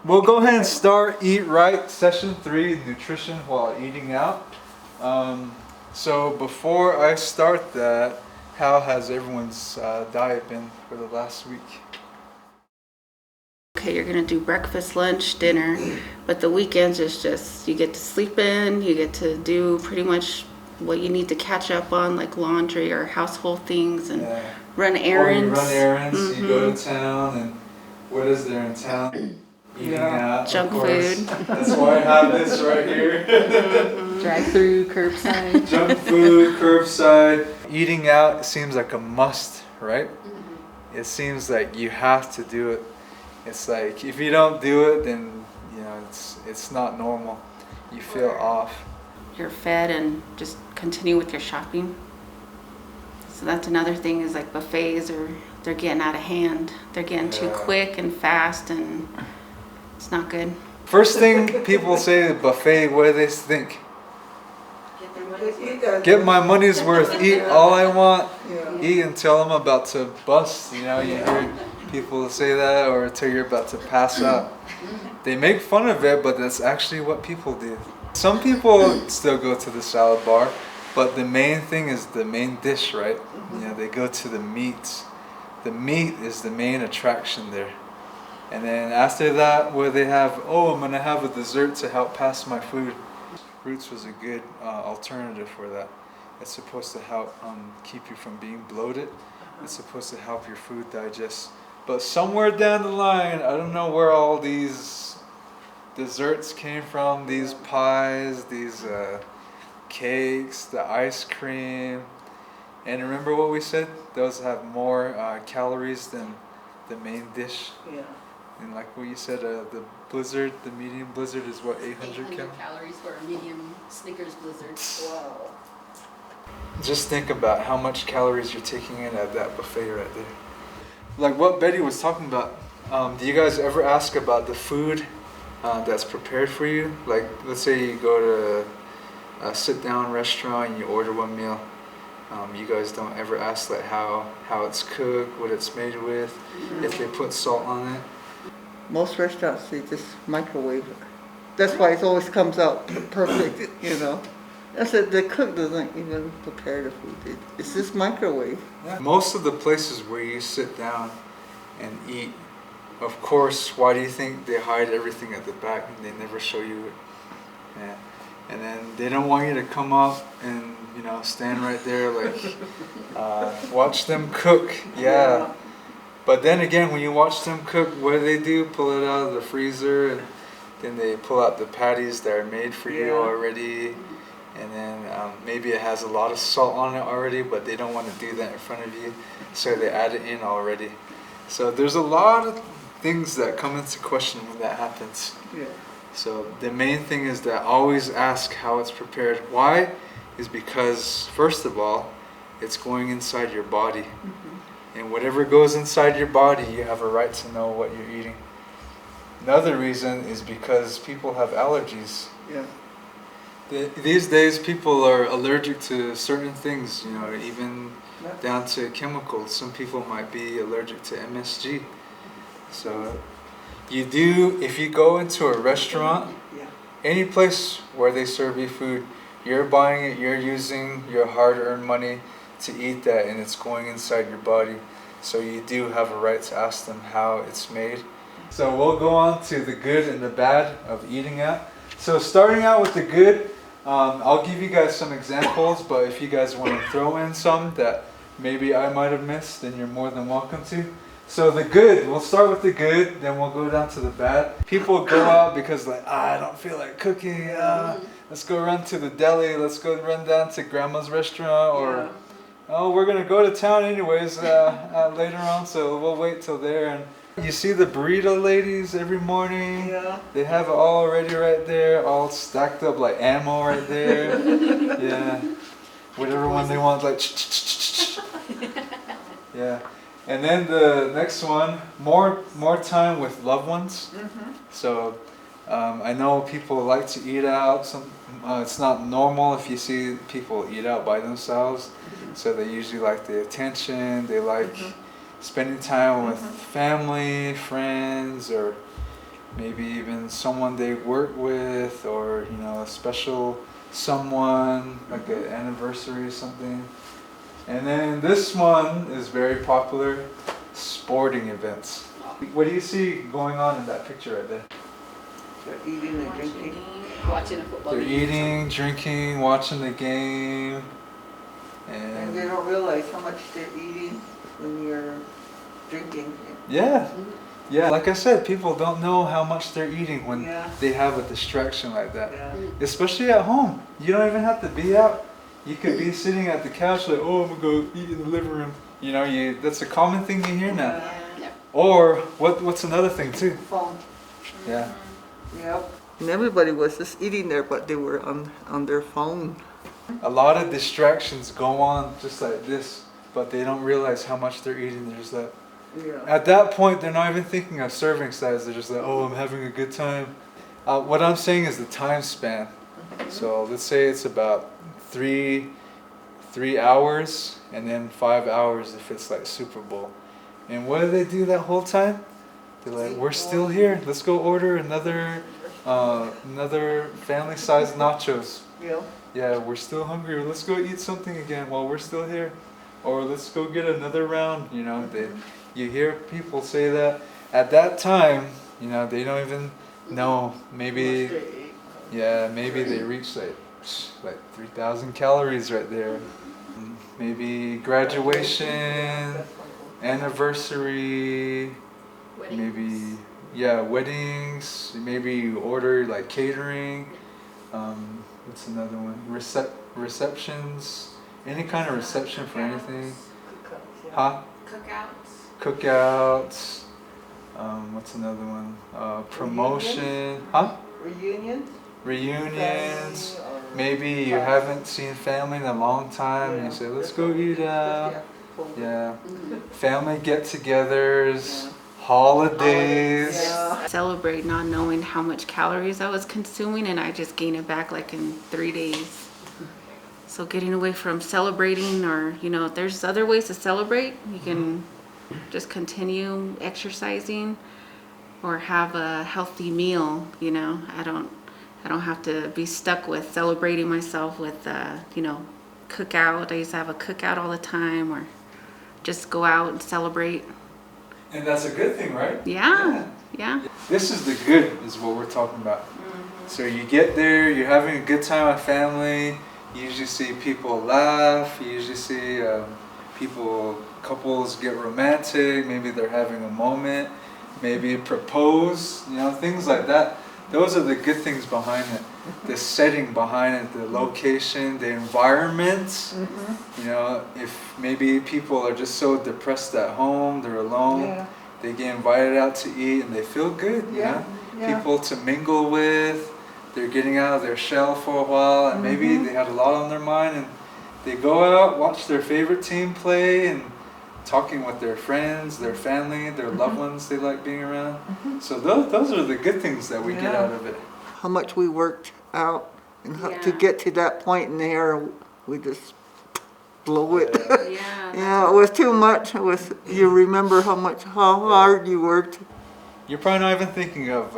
We'll go ahead and start Eat Right, Session 3, Nutrition While Eating Out. So before I start that, how has everyone's diet been for the last week? Okay, you're gonna do breakfast, lunch, dinner, but the weekends is just, you get to sleep in, you get to do pretty much what you need to catch up on, like laundry or household things, and run errands. Or you run errands, you go to town, and what is there in town? Eating out, junk of course. food. That's why I have this right here. Drive-through, curbside. Junk food, curbside. Eating out seems like a must, right? It seems like you have to do it. It's like if you don't do it, then it's not normal. You feel off. You're fed and just continue with your shopping. So that's another thing, is like buffets, or they're getting out of hand. They're getting too quick and fast, and it's not good. First thing people say, buffet, what do they think? Get my money's worth. Eat all I want. Eat until I'm about to bust. You hear people say that, or until you're about to pass out. They make fun of it, but that's actually what people do. Some people still go to the salad bar, but the main thing is the main dish, right? They go to the meats. The meat is the main attraction there. And then after that, where they have, I'm gonna have a dessert to help pass my food. Fruits was a good alternative for that. It's supposed to help keep you from being bloated. It's supposed to help your food digest. But somewhere down the line, I don't know where all these desserts came from, these pies, these cakes, the ice cream. And remember what we said? Those have more calories than the main dish. Yeah. And like what you said, the blizzard, the medium blizzard is what, 800 calories for a medium Snickers blizzard. Wow. Just think about how much calories you're taking in at that buffet right there. Like what Betty was talking about, do you guys ever ask about the food that's prepared for you? Like, let's say you go to a sit-down restaurant and you order one meal. You guys don't ever ask like how it's cooked, what it's made with, if they put salt on it? Most restaurants, they just microwave it. That's why it always comes out perfect, That's it, the cook doesn't even prepare the food. It's just microwave. Yeah. Most of the places where you sit down and eat, of course, why do you think they hide everything at the back and they never show you it? Yeah. And then they don't want you to come up and stand right there like watch them cook. Yeah. But then again, when you watch them cook, what do? Pull it out of the freezer, and then they pull out the patties that are made for you already. And then maybe it has a lot of salt on it already, but they don't want to do that in front of you, so they add it in already. So there's a lot of things that come into question when that happens. Yeah. So the main thing is that always ask how it's prepared. Why? Is because, first of all, it's going inside your body. And whatever goes inside your body, you have a right to know what you're eating. Another reason is because people have allergies. Yeah. These days, people are allergic to certain things, even down to chemicals. Some people might be allergic to MSG. So if you go into a restaurant, any place where they serve you food, you're buying it, you're using your hard-earned money to eat that, and it's going inside your body. So you do have a right to ask them how it's made. So we'll go on to the good and the bad of eating out. So starting out with the good, I'll give you guys some examples, but if you guys want to throw in some that maybe I might have missed, then you're more than welcome to. So the good, we'll start with the good, then we'll go down to the bad. People go out because I don't feel like cooking. Let's go run to the deli. Let's go run down to grandma's restaurant, or we're gonna go to town anyways later on, so we'll wait till there. And you see the burrito ladies every morning. Yeah. They have it all already right there, all stacked up like ammo right there. Yeah. Whatever one they want, like. Yeah. And then the next one, more time with loved ones. So I know people like to eat out. It's not normal if you see people eat out by themselves. So they usually like the attention. They like spending time with family, friends, or maybe even someone they work with, or you know, a special someone, like an anniversary or something. And then this one is very popular, sporting events. What do you see going on in that picture right there? They're eating and drinking. Watching a football They're game. eating, drinking, watching the game, And they and don't realize how much they're eating when you're drinking. yeah, yeah. Like I said, people don't know how much they're eating when Yeah. they have a distraction like that. Yeah. Especially at home. You don't even have to be out. You could be sitting at the couch like, oh, I'm gonna go eat in the living room. You know, that's a common thing you hear now. Yeah. Or what's another thing too? Phone. Yeah. Yep. And everybody was just eating there, but they were on their phone. A lot of distractions go on just like this, but they don't realize how much they're eating. They're just like, Yeah. at that point, they're not even thinking of serving size. They're just like, oh, I'm having a good time. What I'm saying is the time span. So let's say it's about three hours, and then 5 hours if it's like Super Bowl. And what do they do that whole time? They're like, we're still here. Let's go order another family-sized nachos. Yeah. Yeah, we're still hungry. Let's go eat something again while we're still here. Or let's go get another round. You know, you hear people say that. At that time, you know, they don't even know. Maybe, yeah, maybe they reach like 3,000 calories right there. Maybe graduation, anniversary, maybe, yeah, weddings. Maybe you order like catering. What's another one? Receptions. Any kind of reception for anything. Huh? Cookouts. What's another one? Promotion. Huh? Reunions. Maybe you haven't seen family in a long time and you say, let's go eat out. Yeah. Family get-togethers. Holidays. Celebrate not knowing how much calories I was consuming, and I just gained it back like in 3 days. So getting away from celebrating, or you know, there's other ways to celebrate. You can just continue exercising or have a healthy meal. You know, I don't have to be stuck with celebrating myself with you know, cookout. I used to have a cookout all the time, or just go out and celebrate. And that's a good thing, right? Yeah. This is the good, is what we're talking about. So you get there, you're having a good time with family. You usually see people laugh. You usually see couples get romantic. Maybe they're having a moment. Maybe propose. You know, things like that. Those are the good things behind it. The setting behind it, the location, the environment. You know, if maybe people are just so depressed at home, they're alone, they get invited out to eat and they feel good. You know? People to mingle with, they're getting out of their shell for a while, and maybe they had a lot on their mind, and they go out, watch their favorite team play, and talking with their friends, their family, their loved ones they like being around. So those are the good things that we get out of it. How much we worked out and how to get to that point in there, we just blow it. Yeah, it was too much. You remember how hard you worked. You're probably not even thinking of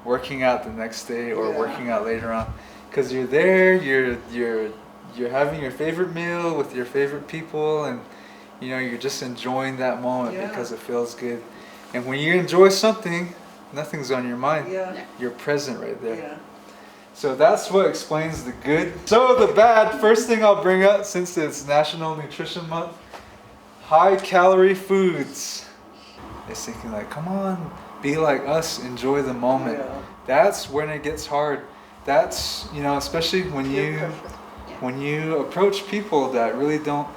working out the next day or working out later on, because you're there, you're having your favorite meal with your favorite people, and you know, you're just enjoying that moment because it feels good. And when you enjoy something, nothing's on your mind. You're present right there. So that's what explains the good. So the bad, first thing I'll bring up, since it's National Nutrition Month, high calorie foods. It's thinking like, come on, be like us, enjoy the moment. That's when it gets hard. That's, you know, especially when you approach people that really don't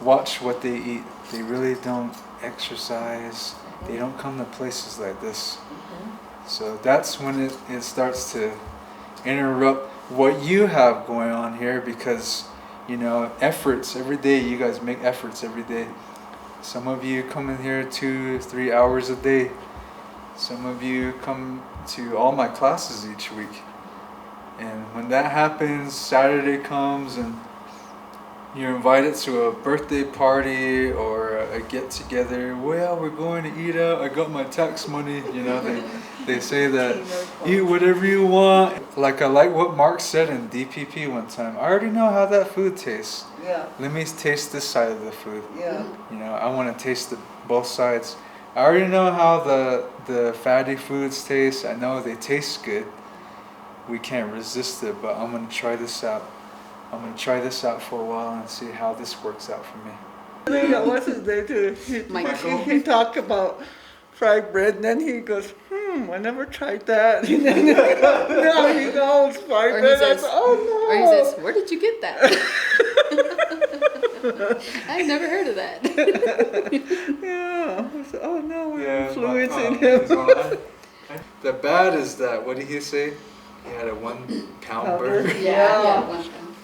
watch what they eat. They really don't exercise. They don't come to places like this. So that's when it starts to interrupt what you have going on here, because, you know, efforts every day. You guys make efforts every day. Some of you come in here 2-3 hours a day. Some of you come to all my classes each week. And when that happens, Saturday comes and you're invited to a birthday party or a get-together. Well, we're going to eat out. I got my tax money. You know, they say that eat whatever you want. Like I like what Mark said in DPP one time. I already know how that food tastes. Yeah. Let me taste this side of the food. Yeah. You know, I want to taste both sides. I already know how the fatty foods taste. I know they taste good. We can't resist it, but I'm gonna try this out. I'm gonna try this out for a while and see how this works out for me. What's his name too? Michael. He talked about fried bread, and then he goes, I never tried that. And then now he goes fried Or he bread. says- Oh Or he no. says, "Where did you get that?" I've never heard of that. Yeah. I said, oh no, we're Yeah, influencing he's him. on. The bad is that, what did he say? He had a 1 pound Pounder. burger. Yeah, 1 pound.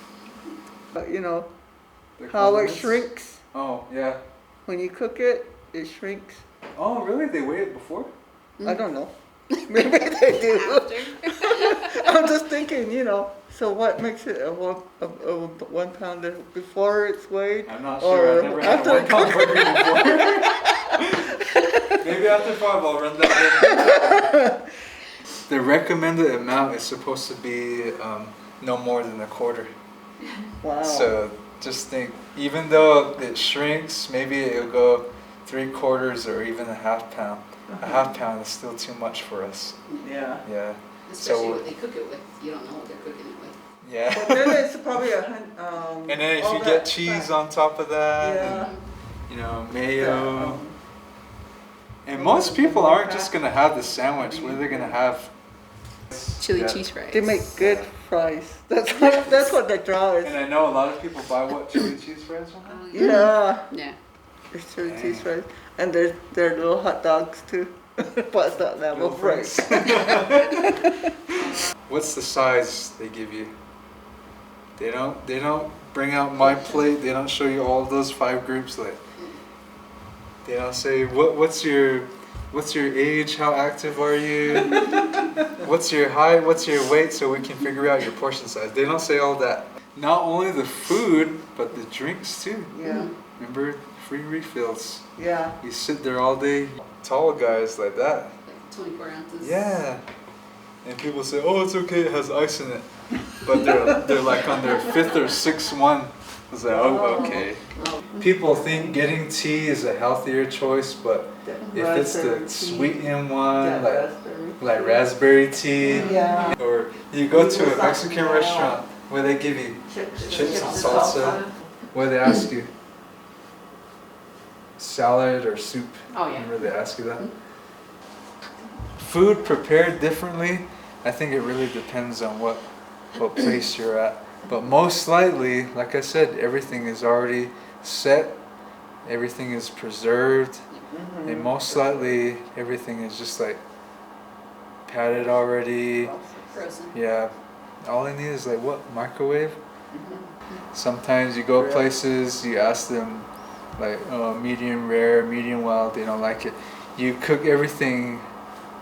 But you know The how it condiments? shrinks Oh, yeah. when you cook it. It shrinks. Oh, really? They weigh it before? I don't know. Maybe they do. I'm just thinking, you know. So what makes it a 1 pounder before it's weighed? I'm not Or sure. I've never had a after 1 pound burger before. Maybe after 5 I'll run that. The recommended amount is supposed to be no more than a quarter. Wow. So just think, even though it shrinks, maybe it'll go 3/4 or even a half pound. A half pound is still too much for us. Yeah. Yeah. Especially So- what they cook it with. You don't know what they're cooking it with. Yeah. But then it's probably And then if all you that get cheese fat. on top of that, Yeah. and, you know, mayo. um, And most people aren't just gonna have the sandwich. What are they gonna have? Chili Yeah. cheese fries. they make good fries. That's what the draw is. And I know a lot of people buy what, chili cheese fries from them? Yeah. Yeah. There's chili cheese fries. And there's little hot dogs too. But it's not Navajo Little fries. What's the size they give you? They don't bring out my plate. They don't show you all those 5 groups. Like, they don't say what's your age, how active are you, what's your height, what's your weight, so we can figure out your portion size. They don't say all that. Not only the food, but the drinks too. Yeah. Remember, free refills. Yeah. You sit there all day. Tall guys like that. Like 24 ounces. Yeah. And people say, oh, it's okay, it has ice in it. But they're like on their 5th or 6th one. I was like, oh, okay. People think getting tea is a healthier choice, but if it's the sweetened one, like raspberry tea, Yeah. or you go to a Mexican restaurant where they give you chips and salsa, where they ask you salad or soup. Oh, yeah. Remember they ask you that? Food prepared differently, I think it really depends on what place you're at. But most likely, like I said, everything is already set, everything is preserved, and most likely everything is just like patted already. Frozen. Yeah, all I need is like what, microwave? Sometimes you go places, you ask them like medium rare, medium well, they don't like it. You cook everything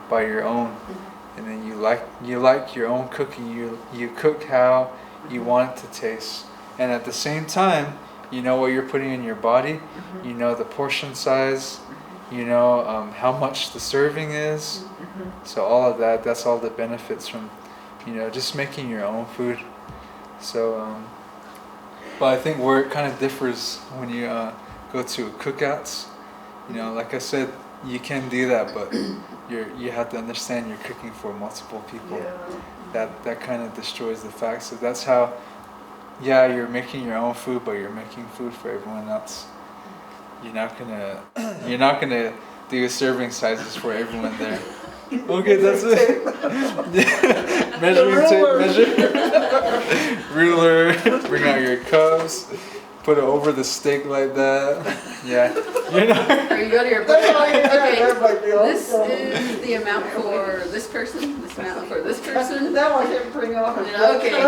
by your own, and then you like your own cooking. You cook how you want it to taste, and at the same time, you know what you're putting in your body. You know the portion size. You know how much the serving is. So all of that, that's all the benefits from, you know, just making your own food. So, but I think where it kind of differs when you go to cookouts, you know, like I said, you can do that, but you have to understand you're cooking for multiple people. That kind of destroys the fact. So that's how, yeah, you're making your own food, but you're making food for everyone else. You're not gonna do serving sizes for everyone there. Okay, that's it. Measuring tape, measure. Ruler, bring out your cups, put it over the steak like that. Yeah, you know. Or you go to your book. Okay, this This is the amount for this person, this amount for this person. That one can bring off. Okay.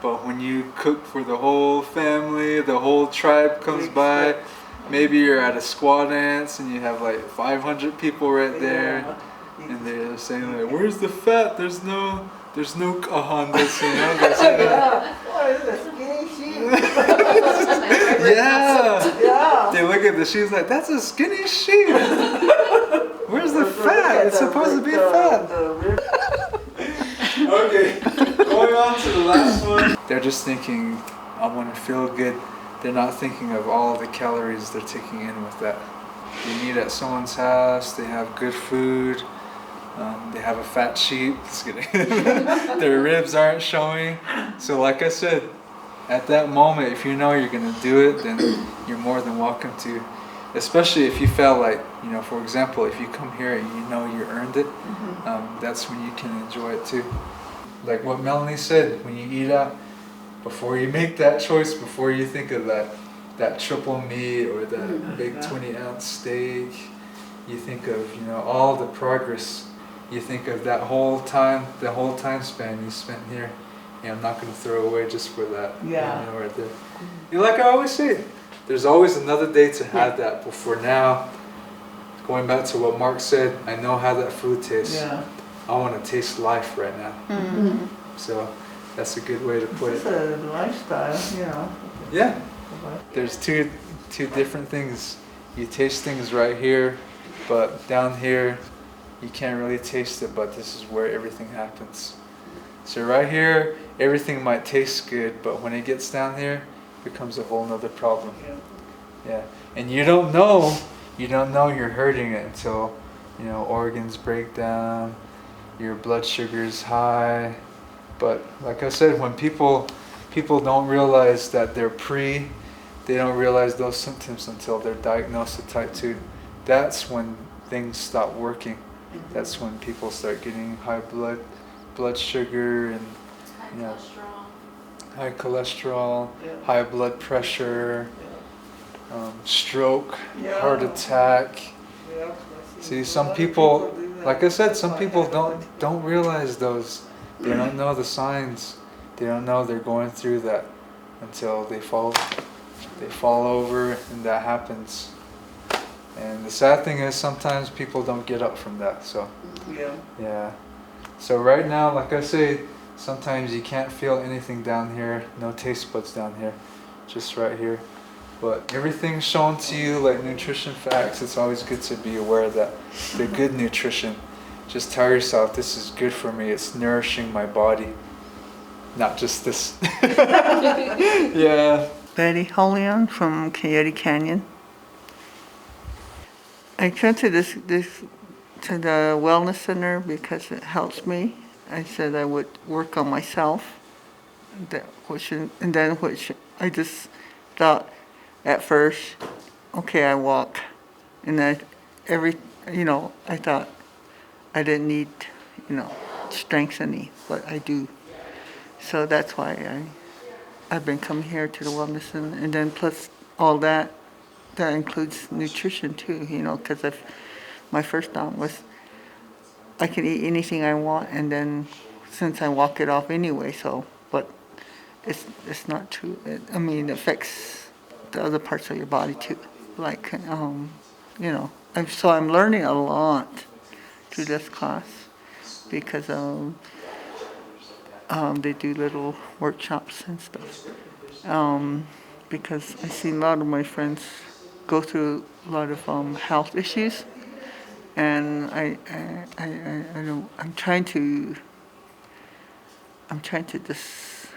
But when you cook for the whole family, the whole tribe comes by. Maybe you're at a squaw dance and you have like 500 people right there, and they're saying like, "Where's the fat? There's no kahan this, you know." Yeah. What is this? Skinny sheep. Yeah. Yeah. They look at the sheep like, that's a skinny sheep. Where's the fat? It's supposed to be fat. Okay, going on to the last one. They're just thinking, I want to feel good. They're not thinking of all the calories they're taking in with that. They meet at someone's house, they have good food, they have a fat sheep. Just kidding. Their ribs aren't showing. So like I said, at that moment, if you know you're going to do it, then you're more than welcome to. Especially if you felt like, you know, for example, if you come here and you know you earned it, that's when you can enjoy it too. Like what Melanie said, when you eat out, before you make that choice, before you think of that triple meat or that big 20-ounce steak, you think of, you know, all the progress. You think of that whole time, the whole time span you spent here. And I'm not going to throw away just for that. Yeah. You know, right there. You know, like I always say, there's always another day to have that. But for now, going back to what Mark said, I know how that food tastes. Yeah. I want to taste life right now. So that's a good way to put It's it. a lifestyle, you know. Yeah. There's two different things. You taste things right here, but down here, you can't really taste it, but this is where everything happens. So right here, everything might taste good, but when it gets down here, it becomes a whole nother problem. Yeah. And you don't know you're hurting it until, you know, organs break down, your blood sugar's high. But like I said, when people don't realize that they don't realize those symptoms until they're diagnosed with type 2. That's when things stop working. That's when people start getting high blood sugar and, you know, high cholesterol, high blood pressure, stroke, heart attack. See, some people, like I said, some people don't realize those. They don't know the signs. They don't know they're going through that until they fall over and that happens. And the sad thing is sometimes people don't get up from that. So yeah. So right now, like I say, sometimes you can't feel anything down here, no taste buds down here, just right here. But everything's shown to you like nutrition facts. It's always good to be aware of that. The good nutrition. Just tell yourself, this is good for me. It's nourishing my body. Not just this. Yeah. Betty Holion from Coyote Canyon. I come to to the wellness center because it helps me. I said I would work on myself, which I just thought at first, okay, I walk, and I thought I didn't need, strength any, but I do. So that's why I've been coming here to the wellness center, and then plus all that includes nutrition too, because my first thought was I can eat anything I want, and then since I walk it off anyway, but it's not true. It affects the other parts of your body too. Like, so I'm learning a lot through this class because they do little workshops and stuff. Because I see a lot of my friends go through a lot of health issues, and I'm trying to just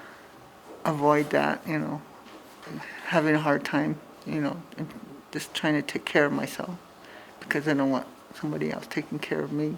avoid that, having a hard time, and just trying to take care of myself because I don't want somebody else taking care of me.